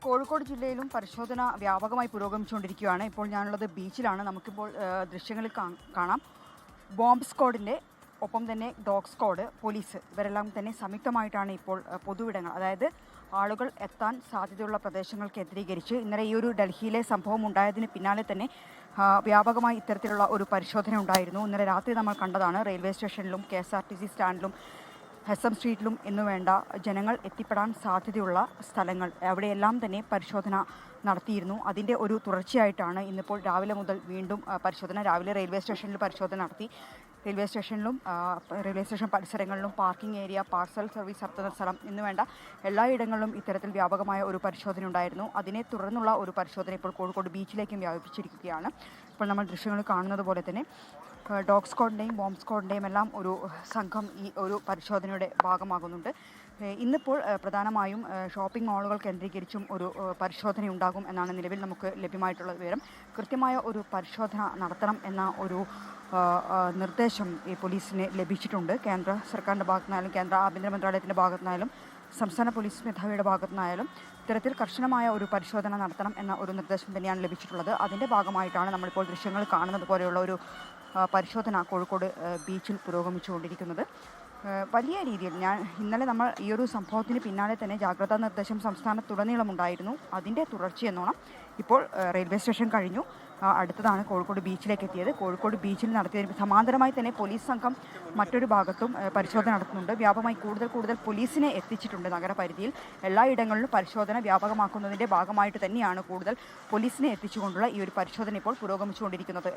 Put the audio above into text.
കോഴിക്കോട് ജില്ലയിലും പരിശോധന വ്യാപകമായി പുരോഗമിച്ചുകൊണ്ടിരിക്കുകയാണ്. ഇപ്പോൾ ഞാനുള്ളത് ബീച്ചിലാണ്. നമുക്കിപ്പോൾ ദൃശ്യങ്ങളിൽ കാണാം ബോംബ് സ്ക്വാഡിൻ്റെ ഒപ്പം തന്നെ ഡോഗ് സ്ക്വാഡ്, പോലീസ് ഇവരെല്ലാം തന്നെ സംയുക്തമായിട്ടാണ് ഇപ്പോൾ പൊതുവിടങ്ങൾ, അതായത് ആളുകൾ എത്താൻ സാധ്യതയുള്ള പ്രദേശങ്ങൾ കേന്ദ്രീകരിച്ച് ഇന്നലെ ഈ ഒരു ഡൽഹിയിലെ സംഭവം ഉണ്ടായതിന് പിന്നാലെ തന്നെ വ്യാപകമായി ഇത്തരത്തിലുള്ള ഒരു പരിശോധന ഉണ്ടായിരുന്നു. ഇന്നലെ രാത്രി നമ്മൾ കണ്ടതാണ്. റെയിൽവേ സ്റ്റേഷനിലും KSRTC സ്റ്റാൻഡിലും SM സ്ട്രീറ്റിലും എന്നുവേണ്ട ജനങ്ങൾ എത്തിപ്പെടാൻ സാധ്യതയുള്ള സ്ഥലങ്ങൾ അവിടെയെല്ലാം തന്നെ പരിശോധന നടത്തിയിരുന്നു. അതിൻ്റെ ഒരു തുടർച്ചയായിട്ടാണ് ഇന്നിപ്പോൾ രാവിലെ മുതൽ വീണ്ടും പരിശോധന. രാവിലെ റെയിൽവേ സ്റ്റേഷനിൽ പരിശോധന നടത്തി. റെയിൽവേ സ്റ്റേഷനിലും റെയിൽവേ സ്റ്റേഷൻ പരിസരങ്ങളിലും പാർക്കിംഗ് ഏരിയ, പാർസൽ സർവീസ് നടത്തുന്ന സ്ഥലം എന്നുവേണ്ട എല്ലായിടങ്ങളിലും ഇത്തരത്തിൽ വ്യാപകമായ ഒരു പരിശോധന ഉണ്ടായിരുന്നു. അതിനെ തുടർന്നുള്ള ഒരു പരിശോധന ഇപ്പോൾ കോഴിക്കോട് ബീച്ചിലേക്കും വ്യാപിപ്പിച്ചിരിക്കുകയാണ്. ഇപ്പോൾ നമ്മൾ ദൃശ്യങ്ങൾ കാണുന്നത് പോലെ തന്നെ ഡോഗ് സ്ക്വാഡിൻ്റെയും ബോംബ് സ്ക്വാഡിൻ്റെയും എല്ലാം ഒരു സംഘം ഈ ഒരു പരിശോധനയുടെ ഭാഗമാകുന്നുണ്ട്. ഇന്നിപ്പോൾ പ്രധാനമായും ഷോപ്പിംഗ് മാളുകൾ കേന്ദ്രീകരിച്ചും ഒരു പരിശോധന ഉണ്ടാകും എന്നാണ് നിലവിൽ നമുക്ക് ലഭ്യമായിട്ടുള്ള വിവരം. കൃത്യമായ ഒരു പരിശോധന നടത്തണം എന്ന ഒരു നിർദ്ദേശം ഈ പോലീസിന് ലഭിച്ചിട്ടുണ്ട്. കേന്ദ്ര സർക്കാരിൻ്റെ ഭാഗത്തുനിന്നായാലും കേന്ദ്ര ആഭ്യന്തര മന്ത്രാലയത്തിൻ്റെ ഭാഗത്തുനിന്നായാലും സംസ്ഥാന പോലീസ് മേധാവിയുടെ ഭാഗത്തുനിന്നായാലും ഇത്തരത്തിൽ കർശനമായ ഒരു പരിശോധന നടത്തണം എന്ന ഒരു നിർദ്ദേശം തന്നെയാണ് ലഭിച്ചിട്ടുള്ളത്. അതിൻ്റെ ഭാഗമായിട്ടാണ് നമ്മളിപ്പോൾ ദൃശ്യങ്ങൾ കാണുന്നത് പോലെയുള്ള ഒരു പരിശോധന കോഴിക്കോട് ബീച്ചിൽ പുരോഗമിച്ചുകൊണ്ടിരിക്കുന്നത്. വലിയ രീതിയിൽ ഇന്നലെ നമ്മൾ ഈ ഒരു സംഭവത്തിന് പിന്നാലെ തന്നെ ജാഗ്രതാ നിർദ്ദേശം സംസ്ഥാനത്തുടനീളമുണ്ടായിരുന്നു. അതിൻ്റെ തുടർച്ചയെന്നോണം ഇപ്പോൾ റെയിൽവേ സ്റ്റേഷൻ കഴിഞ്ഞു, അടുത്തതാണ് കോഴിക്കോട് ബീച്ചിലേക്ക് എത്തിയത്. കോഴിക്കോട് ബീച്ചിൽ നടത്തിയതിന് സമാന്തരമായി തന്നെ പോലീസ് സംഘം മറ്റൊരു ഭാഗത്തും പരിശോധന നടത്തുന്നുണ്ട്. വ്യാപകമായി കൂടുതൽ പോലീസിനെ എത്തിച്ചിട്ടുണ്ട് നഗരപരിധിയിൽ. എല്ലായിടങ്ങളിലും പരിശോധന വ്യാപകമാക്കുന്നതിൻ്റെ ഭാഗമായിട്ട് തന്നെയാണ് കൂടുതൽ പോലീസിനെ എത്തിച്ചുകൊണ്ടുള്ള ഈ ഒരു പരിശോധന ഇപ്പോൾ പുരോഗമിച്ചുകൊണ്ടിരിക്കുന്നത്.